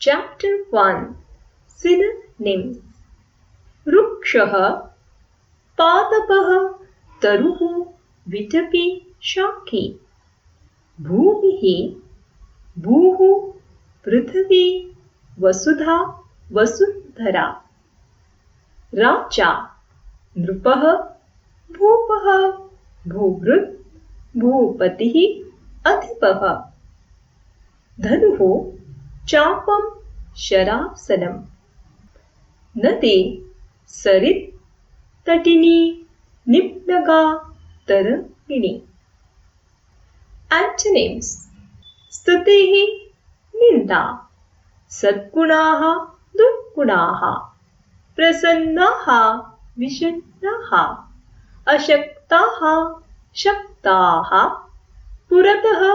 Chapter 1 Synonyms वृक्षः पादपः तरुः विटपी शाकी भूमिः भूः पृथिवी वसुधा वसुन्धरा राजा नृपः भूपः भूभृत् भूपतिः अधिपः धनुः चापं शरासनं नदी सरित् तटिनी निम्नगा तरङ्गिणी Antonyms स्तुतिः निन्दा सद्गुणाः दुर्गुणाः प्रसन्नाः विषण्णाः अशक्ताः शक्ताः पुरतः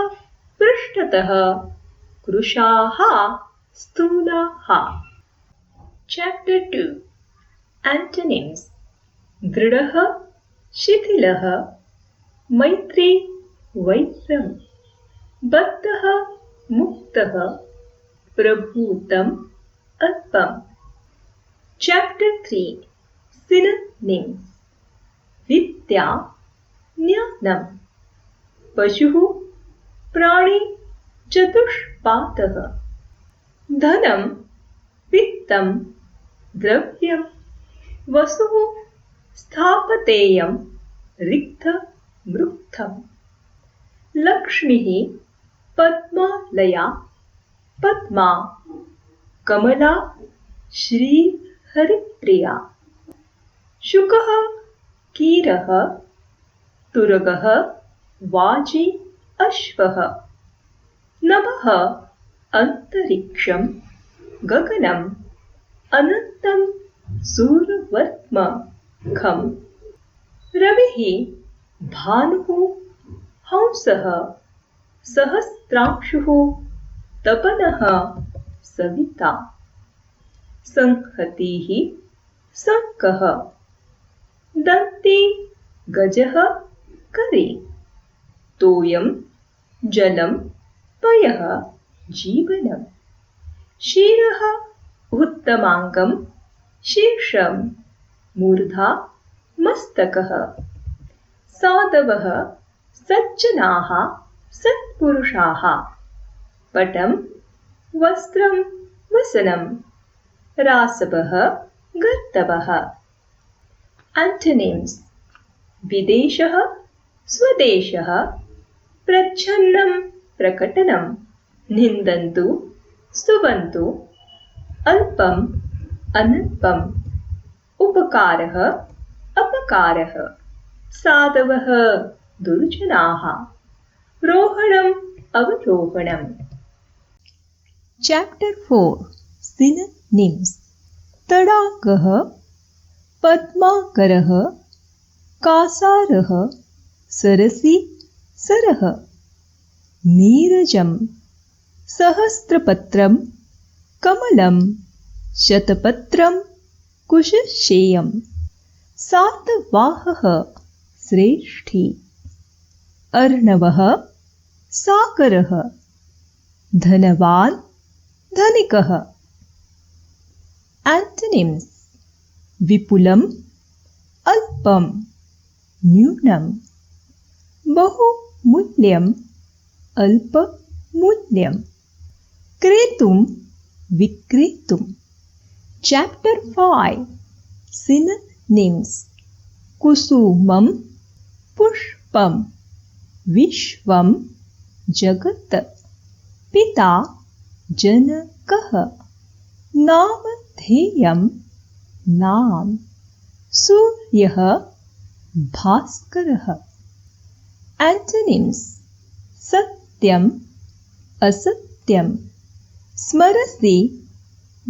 पृष्ठतः कृशाः स्थूलाः Chapter 2 Antonyms दृढः शिथिलः मैत्री वैरं बद्धः मुक्तः प्रभूतम् अल्पम् Chapter 3 Synonyms विद्या ज्ञानम् पशुः प्राणी चतुष्पादः धनं वित्तं द्रव्यं वसुः स्थापतेयं रिक्तमृक्तम् लक्ष्मीः पद्मालया पद्मा कमला श्रीहरिप्रिया शुकः कीरः तुरगः वाजी अश्वः नभः अन्तरिक्षं गगनम् अनन्तं सूर्यवर्त्मखं रविः भानुः हंसः सहस्रांशुः तपनः सविता संहतिः शङ्खः दन्ती गजः करी तोयं जलं पयः जीवनम् शिरः उत्तमाङ्गं शीर्षं मूर्धा मस्तकः साधवः सज्जनाः सत्पुरुषाः पटं वस्त्रं वसनं रासवः गर्तवः Antonyms विदेशः स्वदेशः प्रच्छन्नं प्रकटनं निन्दन्तु स्तुवन्तु अल्पम् अनल्पम् उपकारः अपकारः साधवः दुर्जनाः रोहणम् अवरोहणम् Chapter 4 Synonyms तडागः पद्माकरः कासारः सरसी सरः नीरजं सहस्रपत्रं कमलं शतपत्रं कुशशेयं सातवाहः श्रेष्ठी अर्णवः सागरः धनवान् धनिकः Antonyms विपुलम् अल्पं न्यूनं बहुमूल्यम् अल्पमूल्यं क्रेतुं विक्रेतुं Chapter 5 Synonyms कुसुमं पुष्पं विश्वं जगत् पिता जनकः नामधेयं नाम सूर्यः भास्करः Antonyms सत्यम् असत्यं स्मरसि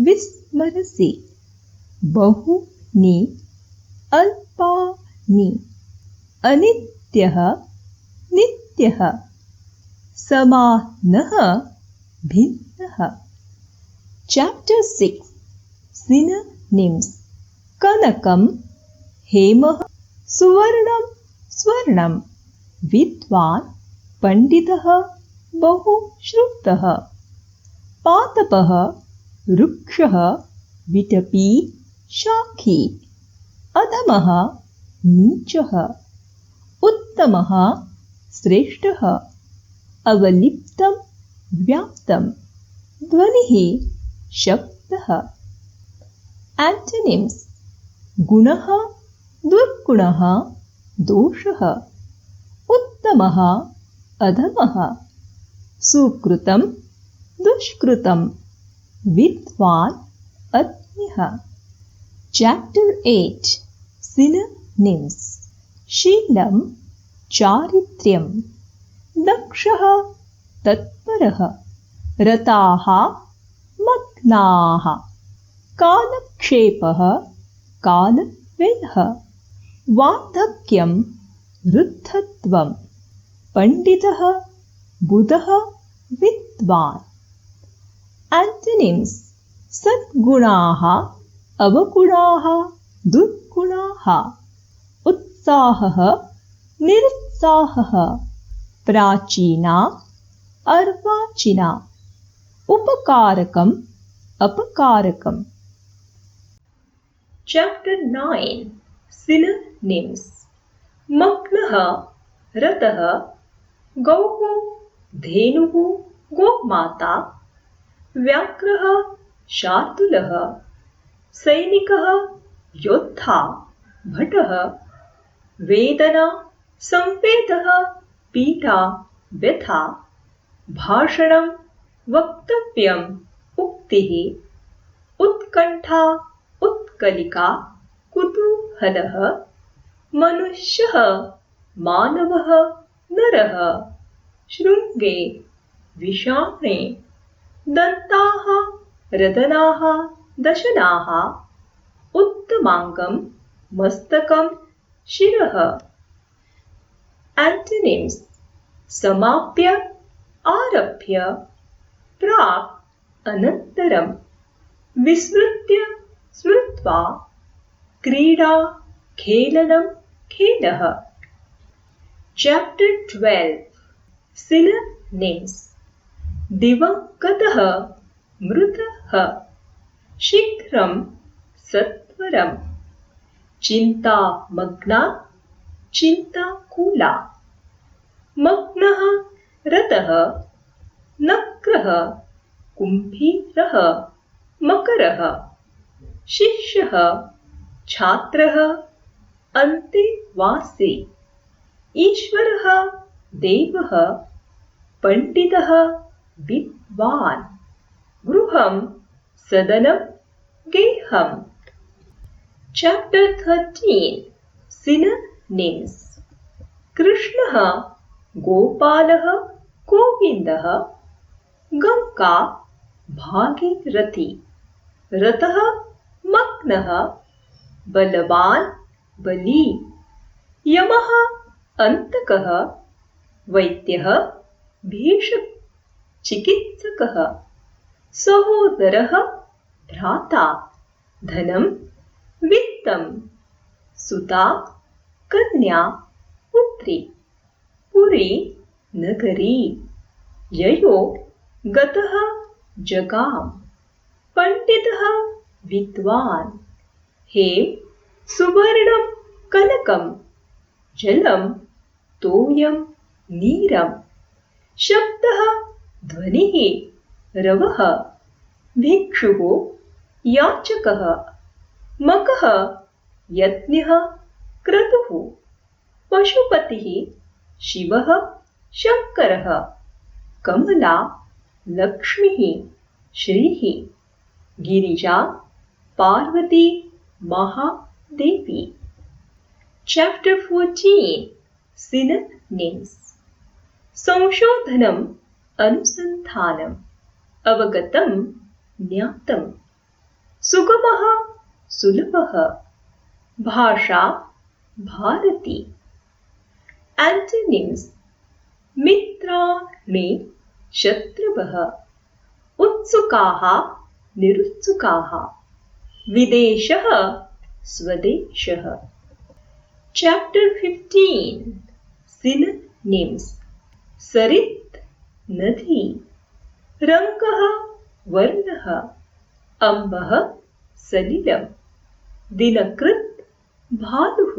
विस्मरसि बहुनि अल्पानि अनित्यः नित्यः समानः भिन्नः Chapter 6 Synonyms कनकं हेमः सुवर्णं स्वर्णं विद्वान् पण्डितः बहुश्रुतः पादपः वृक्षः विटपी शाखी, अधमः नीचः, उत्तमः श्रेष्ठः, अवलिप्तं व्याप्तं, ध्वनिः शब्दः। एंटोनिम्स: गुणः दुर्गुणः दोषः, उत्तमः अधमः, सुकृतं दुष्कृतं, विद्वान् अज्ञः। चैप्टर 8 सिनोनिम्स: शीलं चारित्र्यं, दक्षः तत्परः, रताः मग्नाः, कालक्षेपः कालव्ययः, वार्धक्यं वृद्धत्वं, पंडितः बुधः विद्वान्। एंटोनिम्स: सद्गुणाः अवगुणाः दुर्गुणाः, उत्साहः निरुत्साहः, प्राचीना अर्वाचीना, उपकारकम् अपकारकम्। चैप्टर 9 सिनोनिम्स: मग्नः रतः, गौः धेनुः गोमाता, व्याघ्रः शार्दूलः, सैनिकः योद्धा भटः, वेदना संवेदः पीडा व्यथा, भाषणं वक्तव्यम् उक्तिः, उत्कण्ठा उत्कलिका कुतूहलः, मनुष्यः मानवः नरः, शृङ्गे विषाणे, दन्ताः रदनाः दशनाः, उत्तमाङ्गं मस्तकं शिरः। एंटोनिम्स: समाप्य आरभ्य, प्राक् अनन्तरं, विस्मृत्य स्मृत्वा, क्रीडा खेलनं खेलः। चैप्टर 12 सिनोनिम्स: दिवङ्गतः मृतः, शीघ्रं सत्वरं, चिन्तामग्ना चिन्ताकुला, मग्नः रतः, नक्रः कुम्भीरः, मकरः, शिष्यः छात्रः, अन्तेवासी, ईश्वरः देवः, पंडितः विद्वान्, गृहं सदनं गेहम्। चैप्टर 13 सिनोनिम्स: कृष्णः गोपालः गोविन्दः, गङ्गा भागीरथी, रतः मग्नः, बलवान् बली, यमः अन्तकः, वैद्यः भीषक चिकित्सकः, सहोदरः भ्राता, धनं वित्तं, सुता कन्या पुत्री, पुरी नगरी, ययो गतः जगाम, पंडितः विद्वान्, हेम सुवर्णं कनकं, जलं तोयं नीरं, शब्दः ध्वनिः रवः, भिक्षुः याचकः, मकः यज्ञः क्रतुः, पशुपतिः शिवः शङ्करः, कमला लक्ष्मीः श्रीः, गिरिजा पार्वती महादेवी। चैप्टर 14 सिनोनिम्स: संशोधनम् अनुसन्धानम्, अवगतं ज्ञातं, सुगमः सुलभः, भाषा भारती। एंटोनिम्स: मित्राणि शत्रुवः, उत्सुकाः निरुत्सुकाः, विदेशः स्वदेशः। चैप्टर 15 सिनोनिम्स: सरित् नदी, रङ्गः वर्णः, अम्बः सलिलम् दिनकृत् भानुः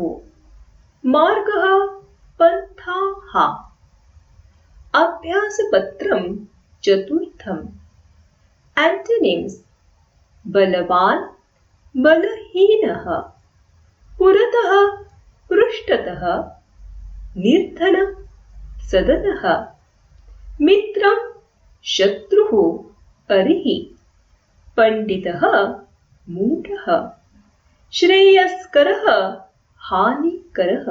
मार्गः पन्थाः अभ्यासपत्रं चतुर्थम् एंटोनिम्स बलवान् बलहीनः पुरतः पृष्ठतः निर्धनः सदनः मित्रं शत्रुः अरिः पंडितः मूढः श्रेयस्करः हानिकरः